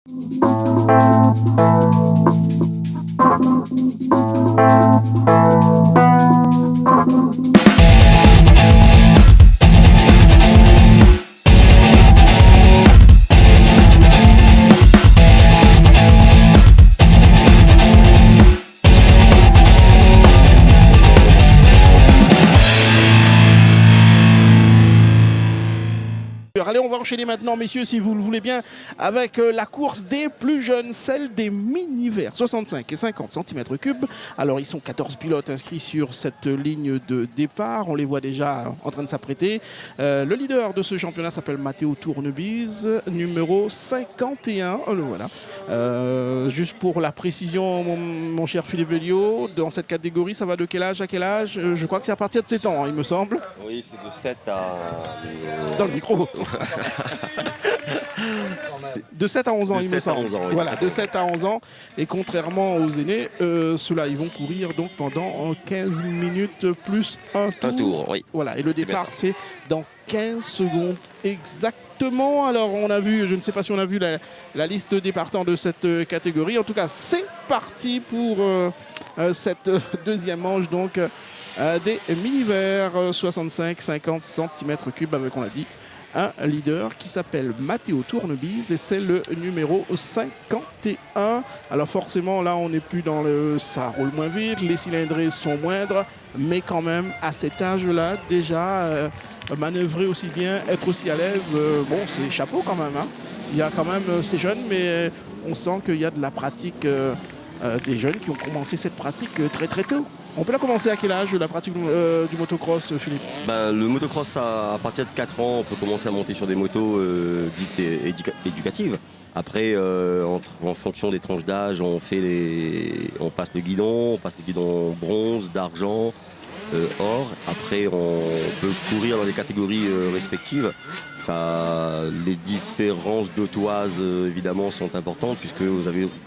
Allez, on va enchaîner maintenant, messieurs, si vous le voulez bien, avec la course des plus jeunes, celle des mini-verts, 65 et 50 cm3. Alors, ils sont 14 pilotes inscrits sur cette ligne de départ. On les voit déjà en train de s'apprêter. Le leader de ce championnat s'appelle Matteo Tournebise, numéro 51. Le voilà. Juste pour la précision, mon cher Philippe Velliot, dans cette catégorie, ça va de quel âge à quel âge? Je crois que c'est à partir de 7 ans, hein, il me semble. Oui, c'est de 7 à... Dans le micro. De 7 à 11 ans, il me semble. Oui, voilà, de 7 à 11 ans. Et contrairement aux aînés, ceux-là, ils vont courir donc pendant 15 minutes plus un tour. Un tour, oui. Voilà, et le départ, c'est dans 15 secondes exactement. Alors, on a vu, je ne sais pas si on a vu la liste des partants de cette catégorie. En tout cas, c'est parti pour cette deuxième manche, donc des mini-verts 65-50 cm3 avec, on l'a dit, un leader qui s'appelle Matteo Tournebise et c'est le numéro 51. Alors forcément là on n'est plus dans le ça roule moins vite, les cylindrées sont moindres, mais quand même à cet âge là déjà manœuvrer aussi bien, être aussi à l'aise, bon c'est chapeau quand même, hein. Il y a quand même, c'est jeune mais on sent qu'il y a de la pratique, des jeunes qui ont commencé cette pratique très très tôt. On peut la commencer à quel âge, la pratique du motocross, Philippe? Le motocross, à partir de 4 ans, on peut commencer à monter sur des motos dites éducatives. Après, en fonction des tranches d'âge, on passe le guidon bronze, d'argent, or. Après, on peut courir dans les catégories respectives. Les différences d'autoise, évidemment, sont importantes puisque vous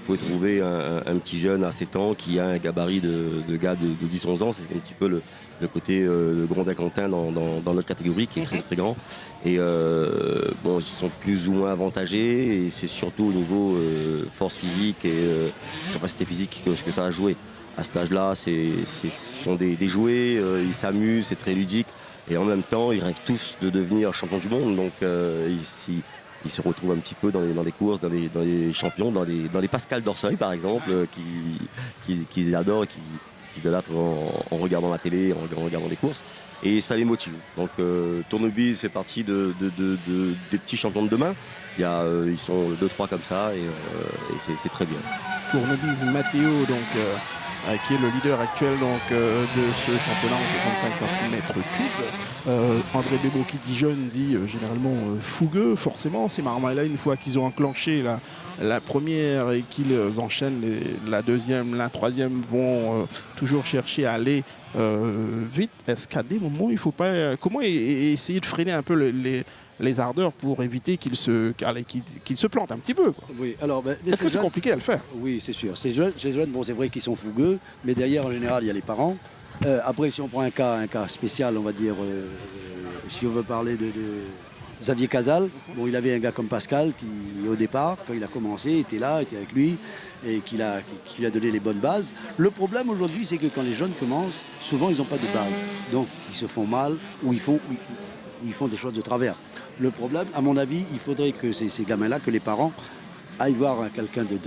pouvez trouver un petit jeune à 7 ans qui a un gabarit de gars de 10-11 ans. C'est un petit peu le côté de Grondin-Quentin dans notre catégorie qui est très très grand. Et bon, ils sont plus ou moins avantagés et c'est surtout au niveau force physique et capacité physique que ça a joué. À cet âge-là, ce sont des jouets, ils s'amusent, c'est très ludique. Et en même temps, ils rêvent tous de devenir champions du monde. Donc ils se retrouvent un petit peu dans les courses, dans les champions, dans les Pascal d'Orseuil par exemple, qu'ils adorent, qui se idolâtrent en regardant la télé, en regardant les courses. Et ça les motive. Donc Tournebise fait partie des petits champions de demain. Ils sont 2-3 comme ça et c'est très bien. Tournebise Matteo, donc qui est le leader actuel donc, de ce championnat en 65 cm3. André Bébaud qui dit jeune dit généralement fougueux, forcément. Ces marins-là, une fois qu'ils ont enclenché la première et qu'ils enchaînent la deuxième, la troisième, vont toujours chercher à aller vite. Est-ce qu'à des moments, il ne faut pas... comment essayer de freiner un peu les ardeurs pour éviter qu'ils se plantent un petit peu, quoi. Oui, alors, est-ce que c'est compliqué à le faire? Oui, c'est sûr. Ces jeunes, bon, c'est vrai qu'ils sont fougueux, mais derrière, en général, il y a les parents. Après, si on prend un cas spécial, on va dire, si on veut parler de Xavier Casal, bon, il avait un gars comme Pascal qui, au départ, quand il a commencé, était avec lui et qui lui a donné les bonnes bases. Le problème aujourd'hui, c'est que quand les jeunes commencent, souvent, ils n'ont pas de base. Donc, ils se font mal ou ils font des choses de travers. Le problème, à mon avis, il faudrait que ces gamins-là, que les parents aillent voir quelqu'un de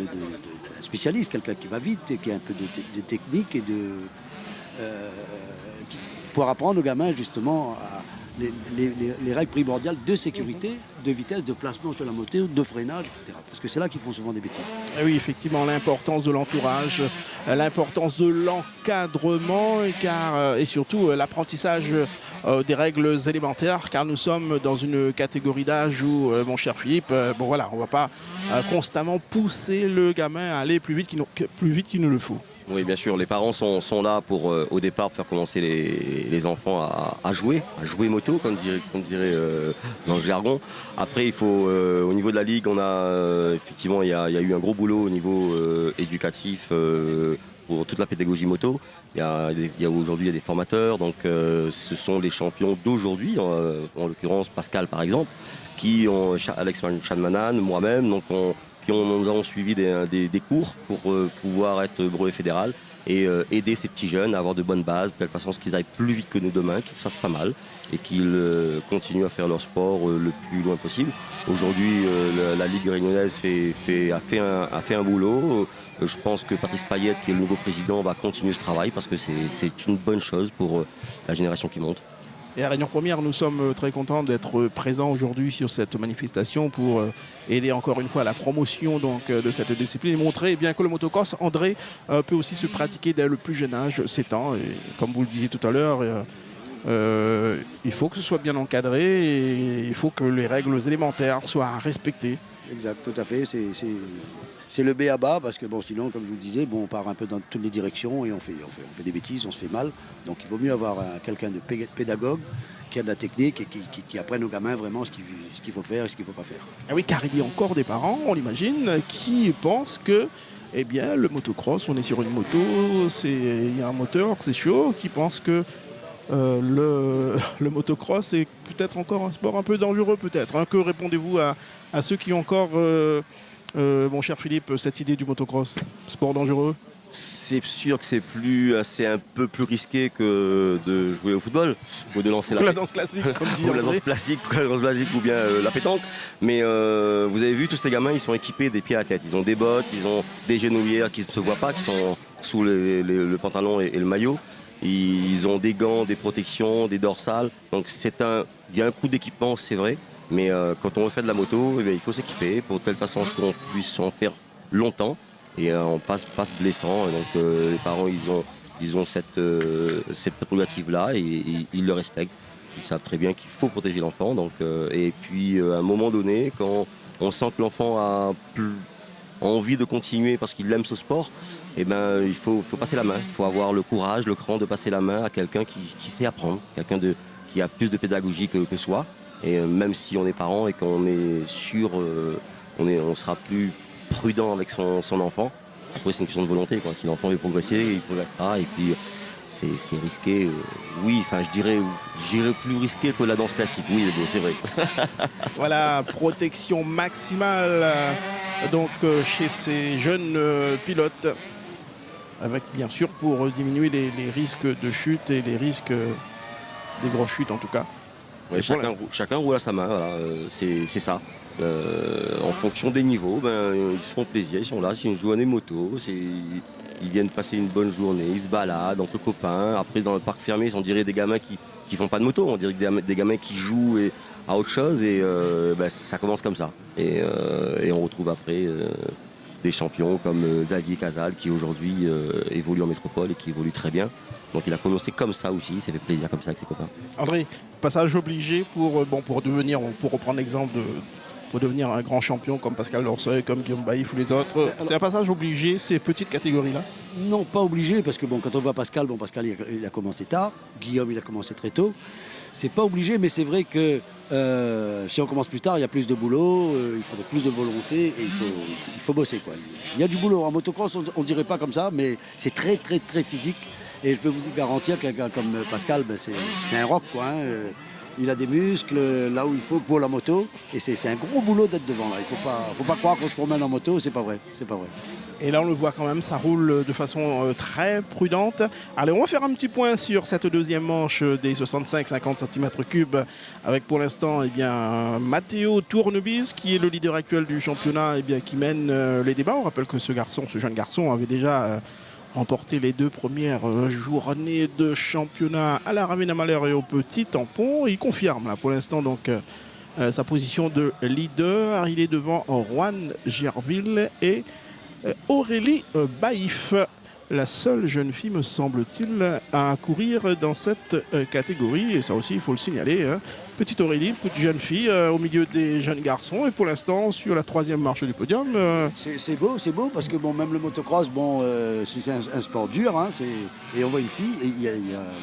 spécialiste, quelqu'un qui va vite et qui a un peu de technique et pour apprendre aux gamins justement les règles primordiales de sécurité, de vitesse, de placement sur la moto, de freinage, etc. Parce que c'est là qu'ils font souvent des bêtises. Et oui, effectivement, l'importance de l'entourage, l'importance de l'encadrement et surtout l'apprentissage des règles élémentaires, car nous sommes dans une catégorie d'âge où, mon cher Philippe, bon voilà, on ne va pas constamment pousser le gamin à aller plus vite qu'il ne le faut. Oui, bien sûr, les parents sont là pour, au départ, faire commencer les enfants à jouer moto, comme dirait dans le jargon. Après, il faut, au niveau de la ligue, on a effectivement, il y a eu un gros boulot au niveau éducatif pour toute la pédagogie moto. Aujourd'hui, il y a des formateurs, donc ce sont les champions d'aujourd'hui, en l'occurrence Pascal par exemple, Alex Chanmanan, moi-même, donc Puis nous avons suivi des cours pour pouvoir être brevet fédéral et aider ces petits jeunes à avoir de bonnes bases, de telle façon qu'ils aillent plus vite que nous demain, qu'ils se fassent pas mal et qu'ils continuent à faire leur sport le plus loin possible. Aujourd'hui, la Ligue réunionnaise a fait un boulot. Je pense que Patrice Payette, qui est le nouveau président, va continuer ce travail parce que c'est une bonne chose pour la génération qui monte. Et à Réunion Première, nous sommes très contents d'être présents aujourd'hui sur cette manifestation pour aider encore une fois à la promotion de cette discipline et montrer bien que le motocross, André, peut aussi se pratiquer dès le plus jeune âge, 7 ans. Et comme vous le disiez tout à l'heure, il faut que ce soit bien encadré et il faut que les règles élémentaires soient respectées. Exact, tout à fait. C'est le b.a.-ba parce que bon, sinon, comme je vous le disais, bon, on part un peu dans toutes les directions et on fait des bêtises, on se fait mal. Donc il vaut mieux avoir quelqu'un de pédagogue qui a de la technique et qui apprenne aux gamins vraiment ce qu'il faut faire et ce qu'il ne faut pas faire. Ah oui, car il y a encore des parents, on l'imagine, qui pensent que eh bien, le motocross, on est sur une moto, il y a un moteur, c'est chaud, qui pensent que le motocross est peut-être encore un sport un peu dangereux peut-être. Hein. Que répondez-vous à ceux qui ont encore, mon cher Philippe, cette idée du motocross, sport dangereux? C'est sûr que c'est un peu plus risqué que de jouer au football ou de lancer la danse classique, comme dit la danse classique ou bien la pétanque. Mais vous avez vu, tous ces gamins, ils sont équipés des pieds à la tête. Ils ont des bottes, ils ont des genouillères qui ne se voient pas, qui sont sous le pantalon et le maillot. Ils ont des gants, des protections, des dorsales. Donc il y a un coup d'équipement, c'est vrai. Mais quand on fait de la moto, il faut s'équiper pour de telle façon qu'on puisse en faire longtemps. Et on passe blessant. Donc les parents, ils ont cette prérogative-là et ils le respectent. Ils savent très bien qu'il faut protéger l'enfant. Donc, et puis à un moment donné, quand on sent que l'enfant a envie de continuer parce qu'il aime ce sport, eh ben, il faut passer la main. Il faut avoir le courage, le cran de passer la main à quelqu'un qui sait apprendre, quelqu'un qui a plus de pédagogie que soi. Et même si on est parent et qu'on est sûr, on sera plus prudent avec son enfant. Après, c'est une question de volonté, quoi. Si l'enfant veut progresser, il progressera. Et puis, c'est risqué. Oui, enfin, je dirais plus risqué que la danse classique. Oui, c'est vrai. Voilà, protection maximale donc chez ces jeunes pilotes, avec bien sûr pour diminuer les risques de chute et les risques des grosses chutes en tout cas. Ouais, chacun roule à sa main, voilà, c'est ça. En fonction des niveaux, ils se font plaisir, ils sont là, c'est une journée moto, ils viennent passer une bonne journée, ils se baladent entre copains. Après, dans le parc fermé, on dirait des gamins qui font pas de moto, on dirait des gamins qui jouent à autre chose et ça commence comme ça. Et on retrouve après des champions comme Xavier Casal qui aujourd'hui évolue en métropole et qui évolue très bien. Donc il a commencé comme ça aussi, il s'est fait plaisir comme ça avec ses copains. André, passage obligé pour devenir, pour reprendre l'exemple pour devenir un grand champion comme Pascal Lorseuil, comme Guillaume Baïf ou les autres. C'est un passage obligé, ces petites catégories-là? Non, pas obligé, parce que quand on voit Pascal, Pascal il a commencé tard, Guillaume il a commencé très tôt. C'est pas obligé, mais c'est vrai que si on commence plus tard, il y a plus de boulot, il faudrait plus de volonté et il faut bosser, quoi. Il y a du boulot. En motocross, on ne dirait pas comme ça, mais c'est très très très physique. Et je peux vous garantir qu'un gars comme Pascal, c'est un rock, quoi. Hein. Il a des muscles là où il faut pour la moto. Et c'est un gros boulot d'être devant. Là. Il faut pas croire qu'on se promène en moto, c'est pas vrai. Et là, on le voit quand même, ça roule de façon très prudente. Allez, on va faire un petit point sur cette deuxième manche des 65-50 cm3 avec pour l'instant Matteo Tournebise, qui est le leader actuel du championnat, qui mène les débats. On rappelle que ce jeune garçon avait déjà remporté les 2 premières journées de championnat à la Ravenna Malheur et au Petit Tampon. Il confirme là pour l'instant donc sa position de leader. Il est devant Juan Gerville et Aurélie Baïf, la seule jeune fille, me semble-t-il, à courir dans cette catégorie. Et ça aussi, il faut le signaler. Hein. Petite Aurélie, petite jeune fille au milieu des jeunes garçons. Et pour l'instant, sur la 3e marche du podium. C'est beau, parce que même le motocross, c'est un sport dur. Hein, et on voit une fille, et il y a,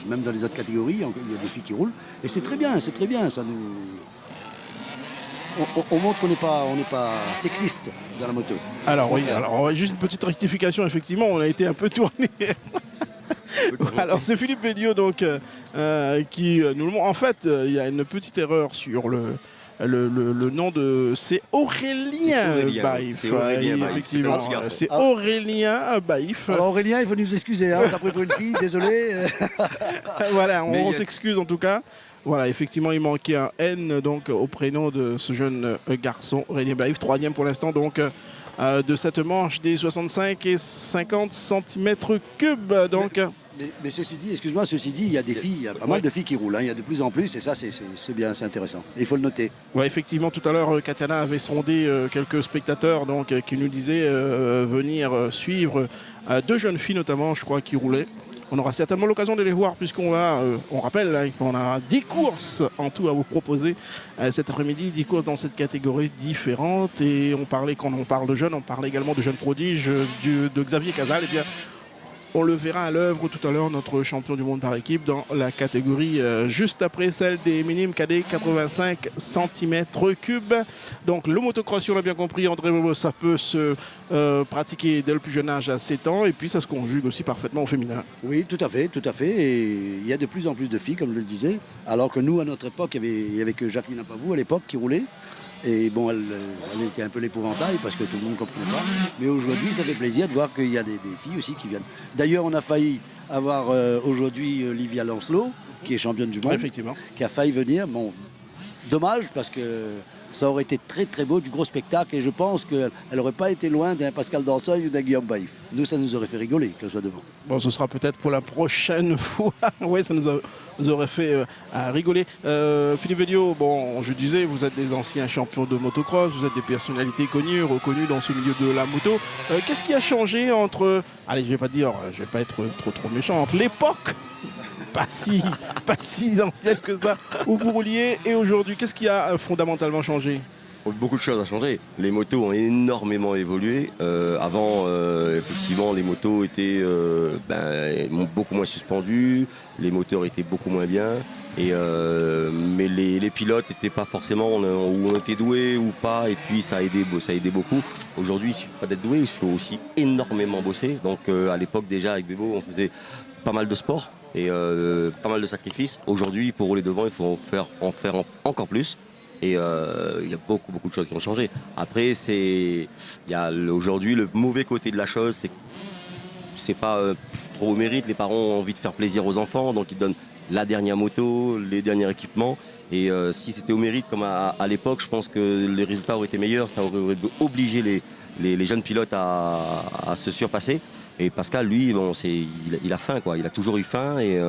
même dans les autres catégories, il y a des filles qui roulent. Et c'est très bien. Ça nous... On montre qu'on n'est pas sexiste dans la moto. Alors juste une petite rectification, effectivement, on a été un peu tourné. Alors c'est Philippe Béliot donc qui nous le montre. En fait, il y a une petite erreur sur le nom de... C'est Aurélien Baïf. C'est Aurélien Baïf, Effectivement, c'est un petit garçon. c'est Aurélien Baïf. Alors Aurélien, il faut nous excuser, hein, on t'a pris pour une fille, désolé. Voilà, Mais on il y a- s'excuse en tout cas. Voilà, effectivement, il manquait un N donc, au prénom de ce jeune garçon, Aurélien Baïf, troisième pour l'instant donc de cette manche des 65 et 50 cm3. Donc, Mais ceci dit, excuse-moi, il y a des filles, il y a pas mal de filles qui roulent, hein, il y a de plus en plus, et ça c'est bien, c'est intéressant. Il faut le noter. ouais, effectivement, tout à l'heure, Katiana avait sondé quelques spectateurs donc, qui nous disaient venir suivre deux jeunes filles notamment, je crois, qui roulaient. On aura certainement l'occasion de les voir puisqu'on va, on rappelle hein, qu'on a 10 courses en tout à vous proposer cet après-midi, 10 courses dans cette catégorie différente. Et on parlait, quand on parle de jeunes, on parle également de jeunes prodiges de Xavier Casal. Eh bien, on le verra à l'œuvre tout à l'heure, notre champion du monde par équipe, dans la catégorie juste après celle des minimes cadets 85 cm3. Donc le motocross, si on l'a bien compris, André, ça peut se pratiquer dès le plus jeune âge à 7 ans et puis ça se conjugue aussi parfaitement au féminin. Oui, tout à fait, tout à fait. Et il y a de plus en plus de filles, comme je le disais, alors que nous, à notre époque, il y avait que Jacqueline Apavou à l'époque qui roulait. Et bon, elle était un peu l'épouvantail parce que tout le monde ne comprenait pas. Mais aujourd'hui, ça fait plaisir de voir qu'il y a des filles aussi qui viennent. D'ailleurs, on a failli avoir aujourd'hui Livia Lancelot, qui est championne du monde, Effectivement. qui a failli venir. Bon, dommage parce que ça aurait été très très beau, du gros spectacle. Et je pense qu'elle n'aurait pas été loin d'un Pascal Danseuil ou d'un Guillaume Baïf. Nous, ça nous aurait fait rigoler qu'elle soit devant. Bon, ce sera peut-être pour la prochaine fois. Oui, ça nous aurait fait rigoler. Philippe Véliot, bon, je disais, vous êtes des anciens champions de motocross, vous êtes des personnalités connues, reconnues dans ce milieu de la moto. Qu'est-ce qui a changé entre, allez, je vais pas être trop méchant, entre l'époque, pas si ancienne que ça, où vous rouliez, et aujourd'hui, qu'est-ce qui a fondamentalement changé? Beaucoup de choses ont changé. Les motos ont énormément évolué. Avant, effectivement, les motos étaient beaucoup moins suspendues, les moteurs étaient beaucoup moins bien. Mais les pilotes n'étaient pas forcément où on était doué ou pas, et puis ça aidait beaucoup. Aujourd'hui, il ne suffit pas d'être doué, il faut aussi énormément bosser. Donc à l'époque déjà avec Bebo, on faisait pas mal de sport et pas mal de sacrifices. Aujourd'hui, pour rouler devant, il faut en faire encore plus. Et il y a beaucoup de choses qui ont changé. Après, aujourd'hui, le mauvais côté de la chose, c'est pas trop au mérite. Les parents ont envie de faire plaisir aux enfants, donc ils donnent la dernière moto, les derniers équipements. Et si c'était au mérite, comme à l'époque, je pense que les résultats auraient été meilleurs. Ça aurait obligé les jeunes pilotes à se surpasser. Et Pascal, lui, bon, il a faim, quoi. Il a toujours eu faim et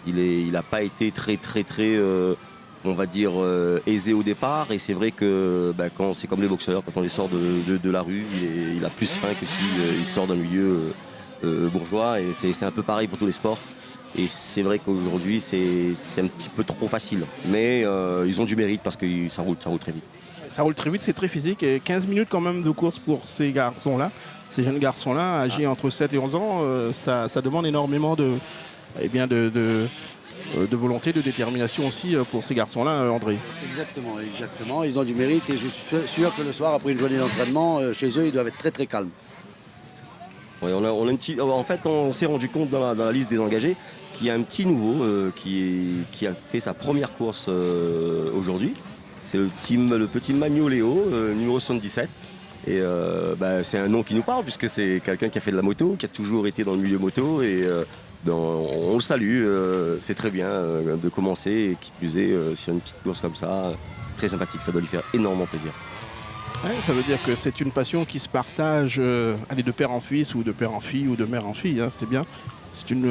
il n'a pas été très on va dire aisé au départ, et c'est vrai que quand c'est comme les boxeurs, quand on les sort de la rue, il a plus faim que s'il sort d'un milieu bourgeois, et c'est un peu pareil pour tous les sports. Et c'est vrai qu'aujourd'hui c'est un petit peu trop facile, mais ils ont du mérite parce que ça roule très vite. Ça roule très vite, c'est très physique, et 15 minutes quand même de course pour ces garçons-là, ces jeunes garçons-là, âgés entre 7 et 11 ans, ça demande énormément de volonté, de détermination aussi pour ces garçons-là, André. Exactement. Ils ont du mérite et je suis sûr que le soir, après une journée d'entraînement, chez eux, ils doivent être très calmes. Ouais, on a une petite... En fait, on s'est rendu compte dans la liste des engagés qu'il y a un petit nouveau qui a fait sa première course aujourd'hui. C'est le petit Magno Léo, numéro 77. Et c'est un nom qui nous parle puisque c'est quelqu'un qui a fait de la moto, qui a toujours été dans le milieu moto, et on le salue. C'est très bien de commencer, et qui plus est sur une petite course comme ça, très sympathique, ça doit lui faire énormément plaisir. Ouais, ça veut dire que c'est une passion qui se partage de père en fils, ou de père en fille, ou de mère en fille, hein, c'est bien. C'est une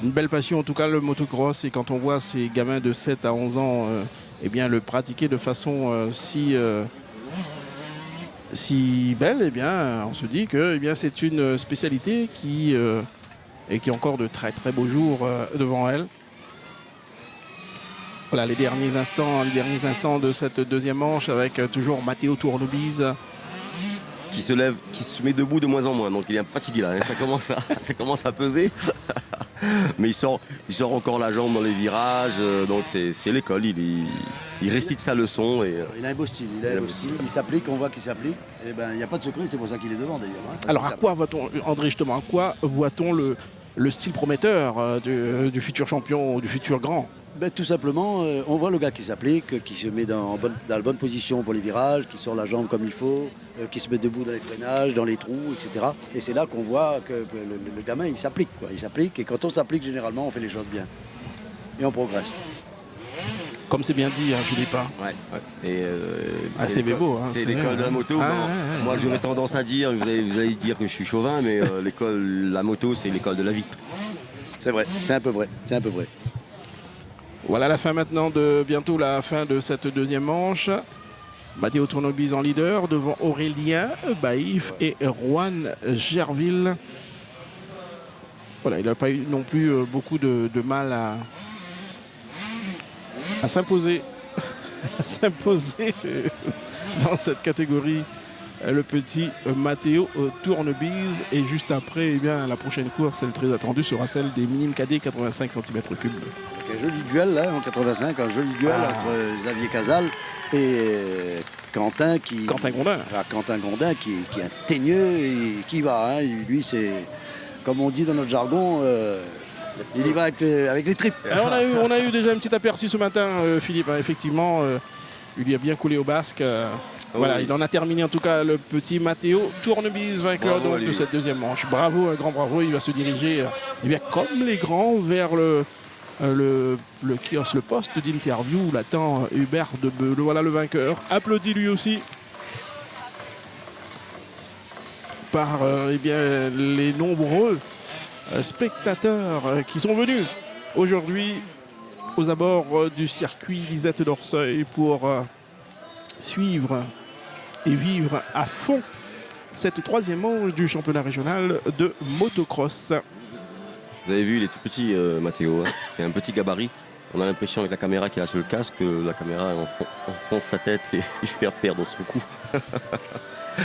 belle passion, en tout cas le motocross, et quand on voit ces gamins de 7 à 11 ans le pratiquer de façon si belle, on se dit que c'est une spécialité qui a encore de très très beaux jours devant elle. Voilà les derniers instants de cette deuxième manche avec toujours Matteo Tournebise. Qui se lève, qui se met debout de moins en moins, donc il est un peu fatigué là, hein. Ça commence à peser. Mais il sort encore la jambe dans les virages, donc c'est l'école, il récite sa leçon. Il a un beau style, il s'applique, on voit qu'il s'applique. Et il n'y a pas de secret, c'est pour ça qu'il est devant d'ailleurs. Hein, alors à quoi voit-on, André, justement, à quoi voit-on le style prometteur du futur champion, du futur grand? Tout simplement, on voit le gars qui s'applique, qui se met dans la bonne position pour les virages, qui sort la jambe comme il faut, qui se met debout dans les freinages, dans les trous, etc. Et c'est là qu'on voit que le gamin, il s'applique, quoi. Il s'applique, et quand on s'applique, généralement, on fait les choses bien. Et on progresse. Comme c'est bien dit, hein, Philippe. Ouais. Et c'est beau. Hein, c'est l'école de la moto. Moi, j'aurais tendance à dire, vous allez dire que je suis chauvin, mais la moto, c'est l'école de la vie. C'est vrai, c'est un peu vrai, c'est un peu vrai. Voilà la fin maintenant bientôt la fin de cette deuxième manche. Matteo Tournebise en leader devant Aurélien Baïf et Juan Gerville. Voilà, il n'a pas eu non plus beaucoup de mal à s'imposer dans cette catégorie. Le petit Matteo Tournebise. Et juste après, la prochaine course, celle très attendue, sera celle des minimes cadets 85 cm3. Un joli duel là, en 85, un joli duel entre Xavier Casal et Quentin Gondin. Quentin Gondin qui est un teigneux et qui va. Hein. Lui, c'est, comme on dit dans notre jargon, il y va avec les tripes. On a eu déjà un petit aperçu ce matin, Philippe. Hein, effectivement, il lui a bien coulé au basque. Voilà, oui. Il en a terminé en tout cas le petit Matteo Tournebise, vainqueur de cette deuxième manche. Bravo, un grand bravo. Il va se diriger comme les grands vers le kiosque, le poste d'interview où l'attend Hubert Debeu. Voilà le vainqueur. Applaudi lui aussi par les nombreux spectateurs qui sont venus aujourd'hui aux abords du circuit Lisette d'Orseuil pour suivre et vivre à fond cette troisième manche du championnat régional de motocross. Vous avez vu, il est tout petit, Matteo. Hein. C'est un petit gabarit. On a l'impression avec la caméra qu'il a sur le casque que la caméra enfonce sa tête et il fait perdre son coup.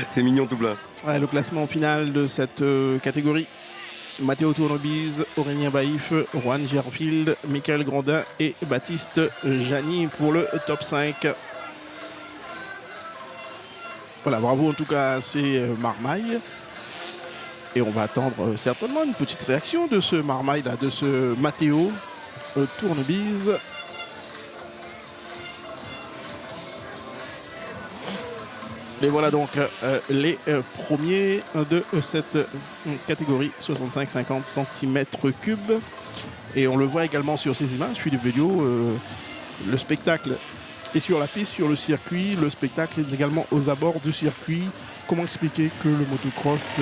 C'est mignon tout plein. Ouais, le classement final de cette catégorie. Matteo Tournebise, Aurélien Baïf, Juan Gerfield, Michael Grandin et Baptiste Jani pour le top 5. Voilà, bravo en tout cas à ces marmailles. Et on va attendre certainement une petite réaction de ce marmaille là, de ce Matteo Tournebise. Et voilà donc les premiers de cette catégorie 65-50 cm3. Et on le voit également sur ces images, Philippe Véliot, le spectacle est sur la piste, sur le circuit. Le spectacle est également aux abords du circuit. Comment expliquer que le motocross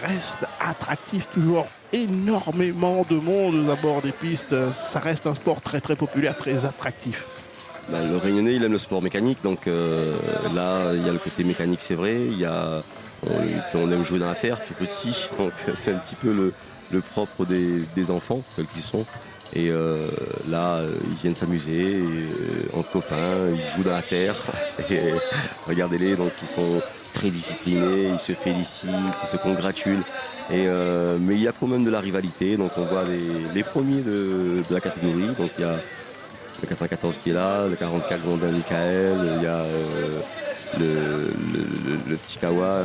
reste attractif, toujours énormément de monde aux abords des pistes. Ça reste un sport très très populaire, très attractif. Le Réunionnais, il aime le sport mécanique, donc là, il y a le côté mécanique, c'est vrai. On aime jouer dans la terre, tout petit, donc c'est un petit peu le propre des enfants, tels qu'ils sont. Et là, ils viennent s'amuser entre copains, ils jouent dans la terre. Et regardez-les, donc ils sont très disciplinés, ils se félicitent, ils se congratulent. Mais il y a quand même de la rivalité, donc on voit les premiers de la catégorie. Donc il y a le 94 qui est là, le 44 Gondin Michael, il y a le petit Kawa.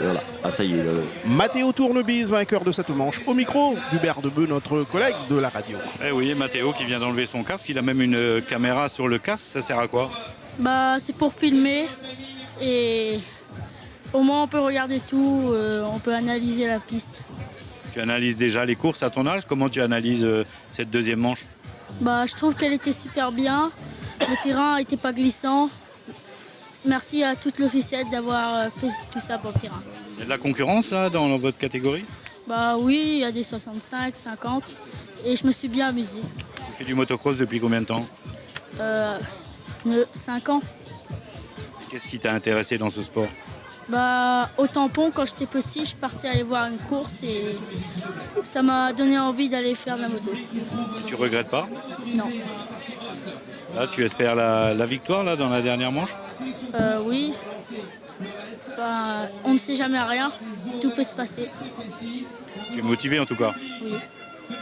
Voilà. Ah ça y est. Matteo Tournebise, vainqueur de cette manche. Au micro d'Hubert Debeu, notre collègue de la radio. Eh oui, Matteo qui vient d'enlever son casque. Il a même une caméra sur le casque. Ça sert à quoi? C'est pour filmer et au moins on peut regarder tout, on peut analyser la piste. Tu analyses déjà les courses à ton âge. Comment tu analyses cette deuxième manche? Je trouve qu'elle était super bien. Le terrain n'était pas glissant. Merci à toute l'officielle d'avoir fait tout ça pour le terrain. Il y a de la concurrence là dans votre catégorie? Oui, il y a des 65, 50 et je me suis bien amusée. Tu fais du motocross depuis combien de temps? 5 ans. Qu'est-ce qui t'a intéressé dans ce sport? Au tampon, quand j'étais petit, je suis partie aller voir une course et ça m'a donné envie d'aller faire de la moto. Tu regrettes pas? Non. Là, tu espères la victoire là, dans la dernière manche? Oui. On ne sait jamais rien. Tout peut se passer. Tu es motivé en tout cas? Oui.